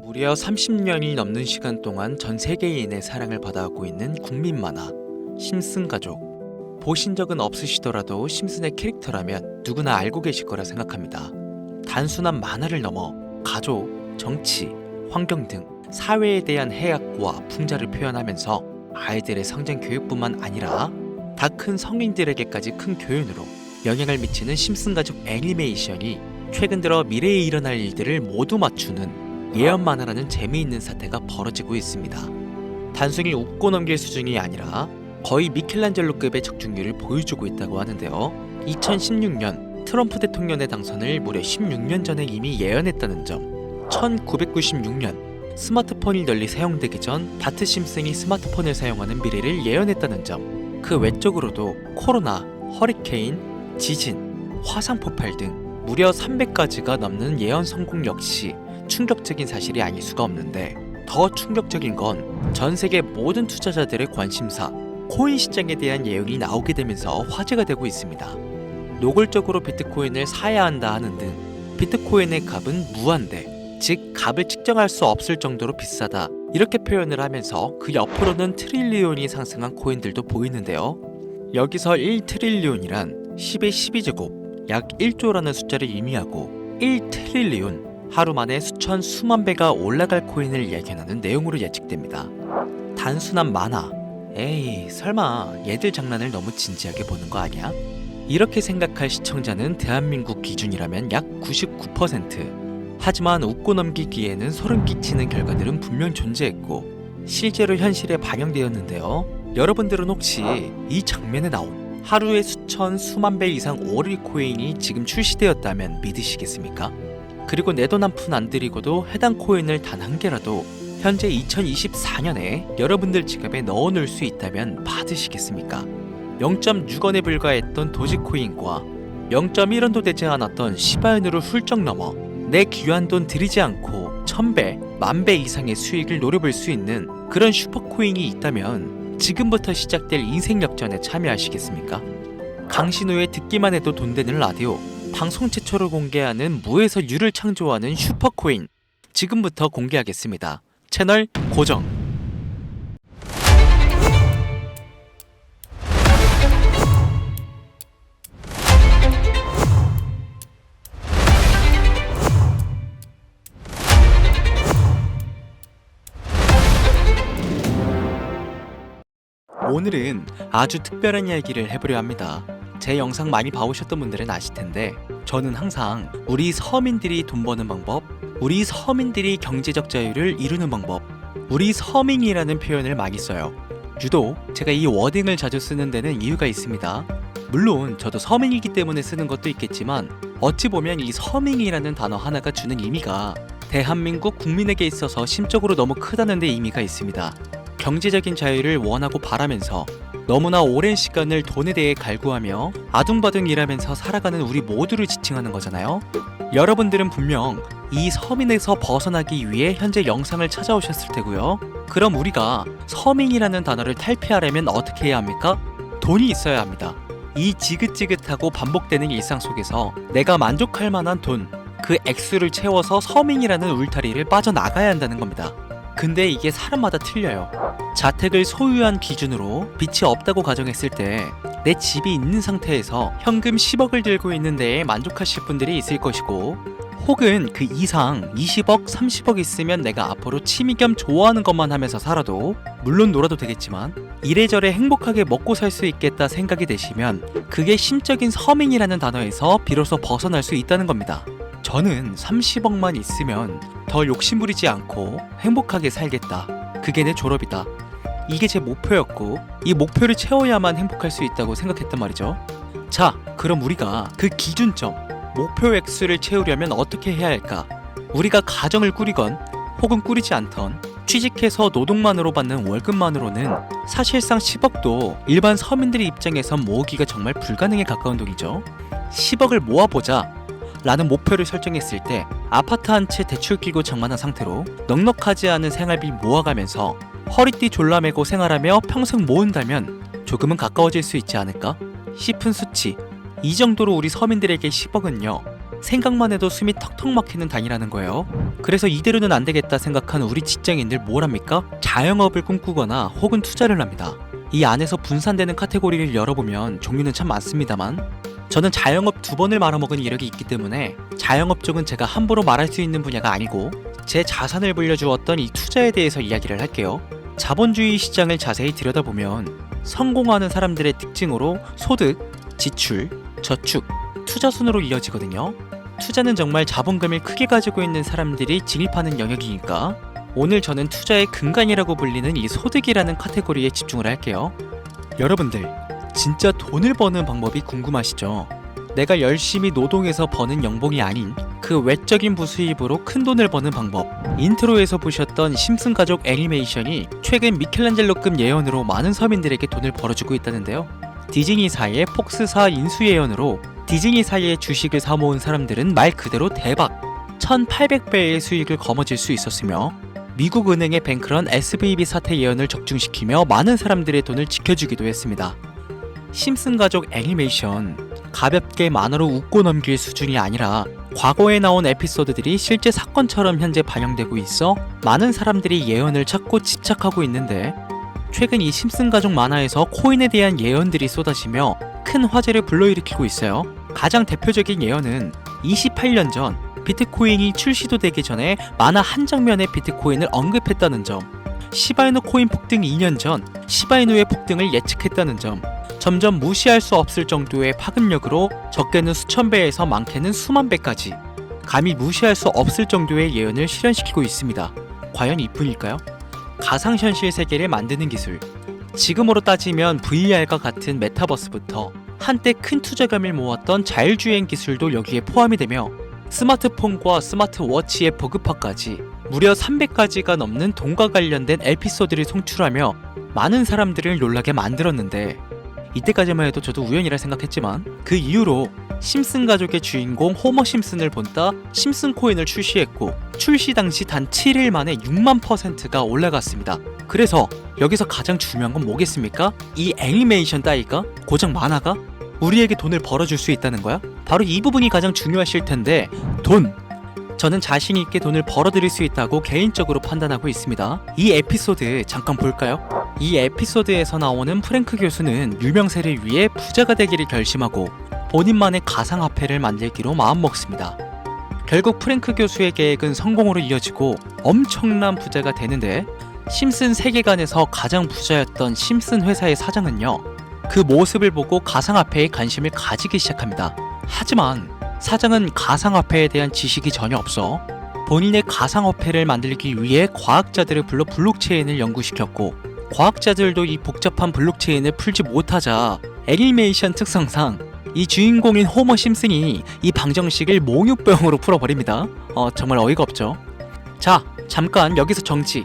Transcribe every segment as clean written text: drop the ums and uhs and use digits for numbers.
무려 30년이 넘는 시간 동안 전 세계인의 사랑을 받아오고 있는 국민 만화 심슨 가족. 보신 적은 없으시더라도 심슨의 캐릭터라면 누구나 알고 계실 거라 생각합니다. 단순한 만화를 넘어 가족, 정치, 환경 등 사회에 대한 해악과 풍자를 표현하면서 아이들의 성장 교육뿐만 아니라 다 큰 성인들에게까지 큰 교훈으로 영향을 미치는 심슨 가족 애니메이션이 최근 들어 미래에 일어날 일들을 모두 맞추는 예언 만화라는 재미있는 사태가 벌어지고 있습니다. 단순히 웃고 넘길 수준이 아니라 거의 미켈란젤로급의 적중률을 보여주고 있다고 하는데요. 2016년 트럼프 대통령의 당선을 무려 16년 전에 이미 예언했다는 점, 1996년 스마트폰이 널리 사용되기 전 바트 심슨이 스마트폰을 사용하는 미래를 예언했다는 점, 그 외적으로도 코로나, 허리케인, 지진, 화산 폭발 등 무려 300가지가 넘는 예언 성공 역시 충격적인 사실이 아닐 수가 없는데, 더 충격적인 건 전 세계 모든 투자자들의 관심사, 코인 시장에 대한 예언이 나오게 되면서 화제가 되고 있습니다. 노골적으로 비트코인을 사야 한다 하는 등 비트코인의 값은 무한대, 즉 값을 측정할 수 없을 정도로 비싸다, 이렇게 표현을 하면서 그 옆으로는 트릴리온이 상승한 코인들도 보이는데요. 여기서 1트릴리온이란 10의 12제곱, 약 1조라는 숫자를 의미하고 1트릴리온, 하루 만에 수천 수만 배가 올라갈 코인을 예견하는 내용으로 예측됩니다. 단순한 만화, 에이 설마 얘들 장난을 너무 진지하게 보는 거 아니야? 이렇게 생각할 시청자는 대한민국 기준이라면 약 99%. 하지만 웃고 넘기기에는 소름 끼치는 결과들은 분명 존재했고 실제로 현실에 반영되었는데요. 여러분들은 혹시 이 장면에 나온 하루에 수천 수만 배 이상 오를 코인이 지금 출시되었다면 믿으시겠습니까? 그리고 내 돈 한 푼 안 들이고도 해당 코인을 단 한 개라도 현재 2024년에 여러분들 지갑에 넣어놓을 수 있다면 받으시겠습니까? 0.6원에 불과했던 도지코인과 0.1원도 되지 않았던 시바인으로 훌쩍 넘어 내 귀한 돈 들이지 않고 1000배, 10,000배 이상의 수익을 노려볼 수 있는 그런 슈퍼코인이 있다면 지금부터 시작될 인생 역전에 참여하시겠습니까? 강신우의 듣기만 해도 돈 되는 라디오, 방송 최초로 공개하는 무에서 유를 창조하는 슈퍼코인, 지금부터 공개하겠습니다. 채널 고정. 오늘은 아주 특별한 이야기를 해보려 합니다. 제 영상 많이 봐오셨던 분들은 아실텐데 저는 항상 우리 서민들이 돈 버는 방법, 우리 서민들이 경제적 자유를 이루는 방법, 우리 서민이라는 표현을 많이 써요. 유독 제가 이 워딩을 자주 쓰는 데는 이유가 있습니다. 물론 저도 서민이기 때문에 쓰는 것도 있겠지만 어찌 보면 이 서민이라는 단어 하나가 주는 의미가 대한민국 국민에게 있어서 심적으로 너무 크다는 데 의미가 있습니다. 경제적인 자유를 원하고 바라면서 너무나 오랜 시간을 돈에 대해 갈구하며 아둥바둥 일하면서 살아가는 우리 모두를 지칭하는 거잖아요. 여러분들은 분명 이 서민에서 벗어나기 위해 현재 영상을 찾아오셨을 테고요. 그럼 우리가 서민이라는 단어를 탈피하려면 어떻게 해야 합니까? 돈이 있어야 합니다. 이 지긋지긋하고 반복되는 일상 속에서 내가 만족할 만한 돈, 그 액수를 채워서 서민이라는 울타리를 빠져나가야 한다는 겁니다. 근데 이게 사람마다 틀려요. 자택을 소유한 기준으로 빚이 없다고 가정했을 때 내 집이 있는 상태에서 현금 10억을 들고 있는 데에 만족하실 분들이 있을 것이고, 혹은 그 이상 20억, 30억 있으면 내가 앞으로 취미 겸 좋아하는 것만 하면서 살아도, 물론 놀아도 되겠지만 이래저래 행복하게 먹고 살 수 있겠다 생각이 되시면 그게 심적인 서민이라는 단어에서 비로소 벗어날 수 있다는 겁니다. 저는 30억만 있으면 더 욕심부리지 않고 행복하게 살겠다, 그게 내 졸업이다, 이게 제 목표였고 이 목표를 채워야만 행복할 수 있다고 생각했단 말이죠. 자, 그럼 우리가 그 기준점, 목표 액수를 채우려면 어떻게 해야 할까? 우리가 가정을 꾸리건 혹은 꾸리지 않던 취직해서 노동만으로 받는 월급만으로는 사실상 10억도 일반 서민들의 입장에선 모으기가 정말 불가능에 가까운 돈이죠. 10억을 모아보자 라는 목표를 설정했을 때 아파트 한 채 대출 끼고 장만한 상태로 넉넉하지 않은 생활비 모아가면서 허리띠 졸라매고 생활하며 평생 모은다면 조금은 가까워질 수 있지 않을까 싶은 수치. 이 정도로 우리 서민들에게 10억은요 생각만 해도 숨이 턱턱 막히는 단위라는 거예요. 그래서 이대로는 안 되겠다 생각한 우리 직장인들 뭘 합니까? 자영업을 꿈꾸거나 혹은 투자를 합니다. 이 안에서 분산되는 카테고리를 열어보면 종류는 참 많습니다만 저는 자영업 2번을 말아먹은 이력이 있기 때문에 자영업 쪽은 제가 함부로 말할 수 있는 분야가 아니고 제 자산을 불려주었던 이 투자에 대해서 이야기를 할게요. 자본주의 시장을 자세히 들여다보면 성공하는 사람들의 특징으로 소득, 지출, 저축, 투자 순으로 이어지거든요. 투자는 정말 자본금을 크게 가지고 있는 사람들이 진입하는 영역이니까 오늘 저는 투자의 근간이라고 불리는 이 소득이라는 카테고리에 집중을 할게요. 여러분들 진짜 돈을 버는 방법이 궁금하시죠? 내가 열심히 노동해서 버는 연봉이 아닌 그 외적인 부수입으로 큰 돈을 버는 방법. 인트로에서 보셨던 심슨 가족 애니메이션이 최근 미켈란젤로급 예언으로 많은 서민들에게 돈을 벌어주고 있다는데요. 디즈니사의 폭스사 인수 예언으로 디즈니사의 주식을 사모은 사람들은 말 그대로 대박 1800배의 수익을 거머쥘 수 있었으며 미국 은행의 뱅크런 SVB 사태 예언을 적중시키며 많은 사람들의 돈을 지켜주기도 했습니다. 심슨 가족 애니메이션 가볍게 만화로 웃고 넘길 수준이 아니라 과거에 나온 에피소드들이 실제 사건처럼 현재 반영되고 있어 많은 사람들이 예언을 찾고 집착하고 있는데 최근 이 심슨 가족 만화에서 코인에 대한 예언들이 쏟아지며 큰 화제를 불러일으키고 있어요. 가장 대표적인 예언은 28년 전 비트코인이 출시도 되기 전에 만화 한 장면에 비트코인을 언급했다는 점, 시바이누 코인 폭등 2년 전 시바이누의 폭등을 예측했다는 점, 점점 무시할 수 없을 정도의 파급력으로 적게는 수천 배에서 많게는 수만 배까지 감히 무시할 수 없을 정도의 예언을 실현시키고 있습니다. 과연 이뿐일까요? 가상현실 세계를 만드는 기술, 지금으로 따지면 VR과 같은 메타버스부터 한때 큰 투자금을 모았던 자율주행 기술도 여기에 포함이 되며 스마트폰과 스마트워치의 보급화까지 무려 300가지가 넘는 돈과 관련된 에피소드를 송출하며 많은 사람들을 놀라게 만들었는데 이때까지만 해도 저도 우연이라 생각했지만 그 이후로 심슨 가족의 주인공 호머 심슨을 본따 심슨 코인을 출시했고 출시 당시 단 7일 만에 6만%가 올라갔습니다. 그래서 여기서 가장 중요한 건 뭐겠습니까? 이 애니메이션 따위가 고작 만화가 우리에게 돈을 벌어줄 수 있다는 거야? 바로 이 부분이 가장 중요하실 텐데 돈! 저는 자신 있게 돈을 벌어들일 수 있다고 개인적으로 판단하고 있습니다. 이 에피소드 잠깐 볼까요? 이 에피소드에서 나오는 프랭크 교수는 유명세를 위해 부자가 되기를 결심하고 본인만의 가상화폐를 만들기로 마음먹습니다. 결국 프랭크 교수의 계획은 성공으로 이어지고 엄청난 부자가 되는데 심슨 세계관에서 가장 부자였던 심슨 회사의 사장은요, 그 모습을 보고 가상화폐에 관심을 가지기 시작합니다. 하지만 사장은 가상화폐에 대한 지식이 전혀 없어 본인의 가상화폐를 만들기 위해 과학자들을 불러 블록체인을 연구시켰고 과학자들도 이 복잡한 블록체인을 풀지 못하자 애니메이션 특성상 이 주인공인 호머 심슨이 이 방정식을 몽유병으로 풀어버립니다. 정말 어이가 없죠. 자, 잠깐 여기서 정지.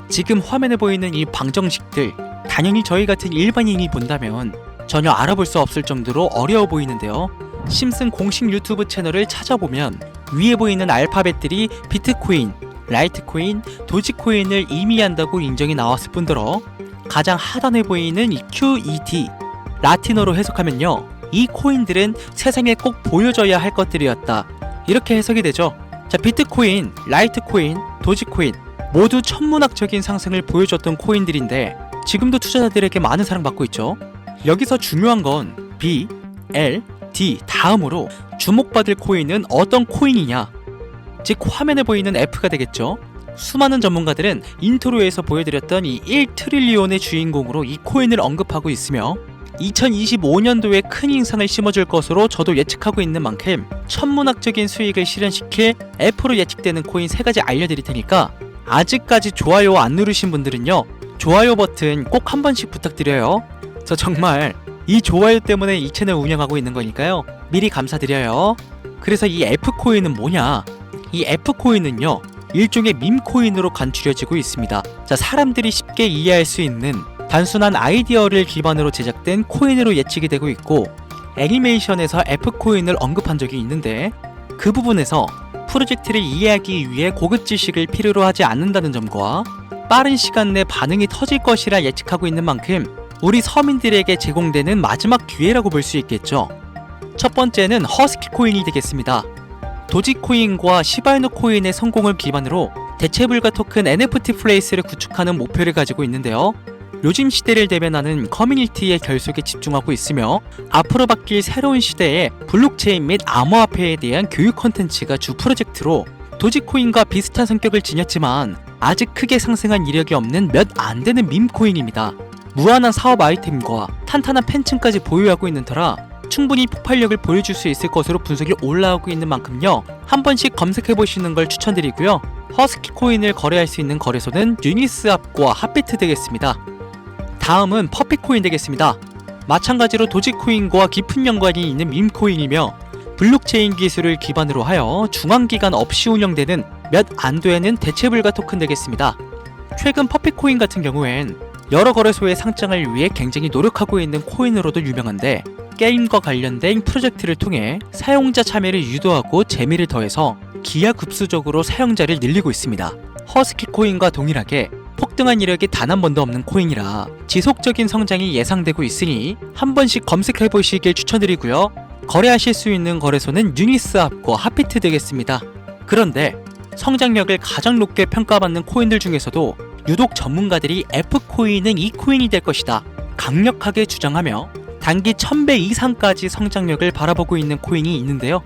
지금 화면에 보이는 이 방정식들 당연히 저희 같은 일반인이 본다면 전혀 알아볼 수 없을 정도로 어려워 보이는데요. 심슨 공식 유튜브 채널을 찾아보면 위에 보이는 알파벳들이 비트코인, 라이트코인, 도지코인을 의미한다고 인정이 나왔을 뿐더러 가장 하단에 보이는 이 QET, 라틴어로 해석하면요, 이 코인들은 세상에 꼭 보여줘야 할 것들이었다, 이렇게 해석이 되죠. 자, 비트코인, 라이트코인, 도지코인 모두 천문학적인 상승을 보여줬던 코인들인데 지금도 투자자들에게 많은 사랑받고 있죠. 여기서 중요한 건 B, L, D 다음으로 주목받을 코인은 어떤 코인이냐, 즉 화면에 보이는 F가 되겠죠. 수많은 전문가들은 인트로에서 보여드렸던 이 1트릴리온의 주인공으로 이 코인을 언급하고 있으며 2025년도에 큰 인상을 심어줄 것으로 저도 예측하고 있는 만큼 천문학적인 수익을 실현시킬 F로 예측되는 코인 3가지 알려드릴 테니까 아직까지 좋아요 안 누르신 분들은요, 좋아요 버튼 꼭 한 번씩 부탁드려요. 저 정말 이 좋아요 때문에 이 채널 운영하고 있는 거니까요, 미리 감사드려요. 그래서 이 F코인은 뭐냐? 이 F코인은요, 일종의 밈코인으로 간추려지고 있습니다. 자, 사람들이 쉽게 이해할 수 있는 단순한 아이디어를 기반으로 제작된 코인으로 예측이 되고 있고 애니메이션에서 F코인을 언급한 적이 있는데 그 부분에서 프로젝트를 이해하기 위해 고급 지식을 필요로 하지 않는다는 점과 빠른 시간 내 반응이 터질 것이라 예측하고 있는 만큼 우리 서민들에게 제공되는 마지막 기회라고 볼 수 있겠죠. 첫 번째는 허스키 코인이 되겠습니다. 도지코인과 시바이누 코인의 성공을 기반으로 대체불가 토큰 NFT 플레이스를 구축하는 목표를 가지고 있는데요. 요즘 시대를 대변하는 커뮤니티의 결속에 집중하고 있으며 앞으로 바뀔 새로운 시대에 블록체인 및 암호화폐에 대한 교육 콘텐츠가 주 프로젝트로 도지코인과 비슷한 성격을 지녔지만 아직 크게 상승한 이력이 없는 몇 안 되는 밈코인입니다. 무한한 사업 아이템과 탄탄한 팬층까지 보유하고 있는 터라 충분히 폭발력을 보여줄 수 있을 것으로 분석이 올라오고 있는 만큼요, 한 번씩 검색해보시는 걸 추천드리고요. 허스키 코인을 거래할 수 있는 거래소는 유니스왑과 핫비트 되겠습니다. 다음은 퍼피코인 되겠습니다. 마찬가지로 도지코인과 깊은 연관이 있는 밈코인이며 블록체인 기술을 기반으로 하여 중앙기관 없이 운영되는 몇 안 되는 대체불가 토큰 되겠습니다. 최근 퍼피코인 같은 경우엔 여러 거래소의 상장을 위해 굉장히 노력하고 있는 코인으로도 유명한데, 게임과 관련된 프로젝트를 통해 사용자 참여를 유도하고 재미를 더해서 기하급수적으로 사용자를 늘리고 있습니다. 허스키 코인과 동일하게 폭등한 이력이 단 한 번도 없는 코인이라 지속적인 성장이 예상되고 있으니 한 번씩 검색해 보시길 추천드리고요. 거래하실 수 있는 거래소는 유니스왑과 핫비트 되겠습니다. 그런데 성장력을 가장 높게 평가받는 코인들 중에서도 유독 전문가들이 F코인은 이 코인이 될 것이다 강력하게 주장하며 단기 1000배 이상까지 성장력을 바라보고 있는 코인이 있는데요.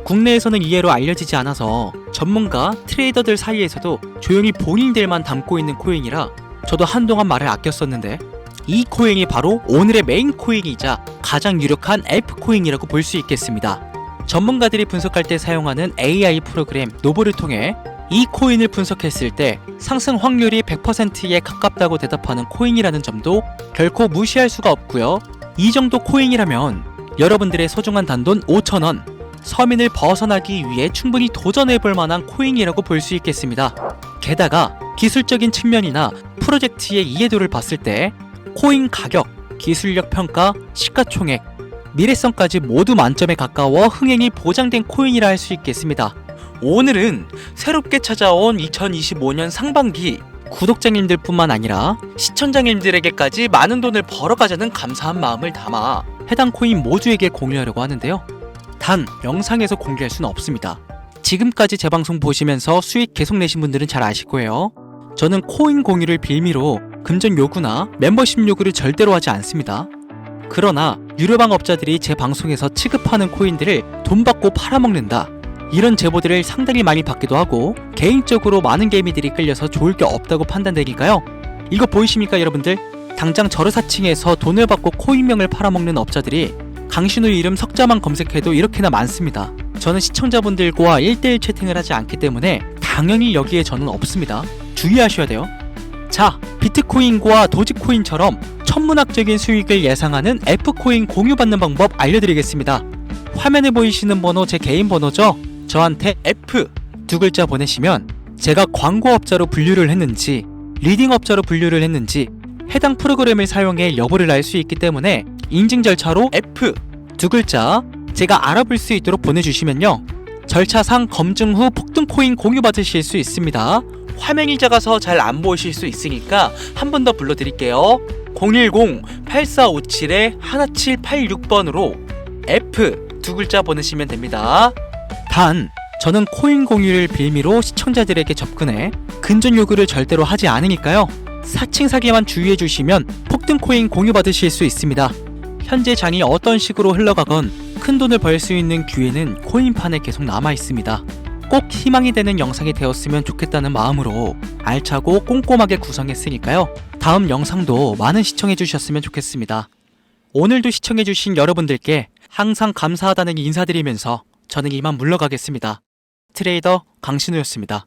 국내에서는 이해로 알려지지 않아서 전문가, 트레이더들 사이에서도 조용히 본인들만 담고 있는 코인이라 저도 한동안 말을 아꼈었는데, 이 코인이 바로 오늘의 메인 코인이자 가장 유력한 F코인이라고 볼 수 있겠습니다. 전문가들이 분석할 때 사용하는 AI 프로그램 노보를 통해 이 코인을 분석했을 때 상승 확률이 100%에 가깝다고 대답하는 코인이라는 점도 결코 무시할 수가 없고요. 이 정도 코인이라면 여러분들의 소중한 단돈 5,000원, 서민을 벗어나기 위해 충분히 도전해볼 만한 코인이라고 볼 수 있겠습니다. 게다가 기술적인 측면이나 프로젝트의 이해도를 봤을 때 코인 가격, 기술력 평가, 시가총액, 미래성까지 모두 만점에 가까워 흥행이 보장된 코인이라 할 수 있겠습니다. 오늘은 새롭게 찾아온 2025년 상반기 구독자님들 뿐만 아니라 시청자님들에게까지 많은 돈을 벌어가자는 감사한 마음을 담아 해당 코인 모두에게 공유하려고 하는데요. 단 영상에서 공개할 수는 없습니다. 지금까지 제 방송 보시면서 수익 계속 내신 분들은 잘 아실 거예요. 저는 코인 공유를 빌미로 금전 요구나 멤버십 요구를 절대로 하지 않습니다. 그러나 유료방 업자들이 제 방송에서 취급하는 코인들을 돈 받고 팔아먹는다, 이런 제보들을 상당히 많이 받기도 하고 개인적으로 많은 개미들이 끌려서 좋을 게 없다고 판단되니까요. 이거 보이십니까 여러분들? 당장 저르사칭에서 돈을 받고 코인명을 팔아먹는 업자들이 강신우 이름 석자만 검색해도 이렇게나 많습니다. 저는 시청자분들과 1대1 채팅을 하지 않기 때문에 당연히 여기에 저는 없습니다. 주의하셔야 돼요. 자, 비트코인과 도지코인처럼 천문학적인 수익을 예상하는 F코인 공유받는 방법 알려드리겠습니다. 화면에 보이시는 번호 제 개인 번호죠? 저한테 F 두 글자 보내시면 제가 광고업자로 분류를 했는지 리딩업자로 분류를 했는지 해당 프로그램을 사용해 여부를 알 수 있기 때문에 인증 절차로 F 두 글자 제가 알아볼 수 있도록 보내주시면요, 절차상 검증 후 폭등코인 공유받으실 수 있습니다. 화면이 작아서 잘 안 보이실 수 있으니까 한 번 더 불러드릴게요. 010-8457-1786번으로 F 두 글자 보내시면 됩니다. 단 저는 코인 공유를 빌미로 시청자들에게 접근해 근전 요구를 절대로 하지 않으니까요. 사칭 사기만 주의해 주시면 폭등 코인 공유 받으실 수 있습니다. 현재 장이 어떤 식으로 흘러가건 큰 돈을 벌 수 있는 기회는 코인판에 계속 남아 있습니다. 꼭 희망이 되는 영상이 되었으면 좋겠다는 마음으로 알차고 꼼꼼하게 구성했으니까요. 다음 영상도 많은 시청해 주셨으면 좋겠습니다. 오늘도 시청해 주신 여러분들께 항상 감사하다는 인사드리면서 저는 이만 물러가겠습니다. 트레이더 강신우였습니다.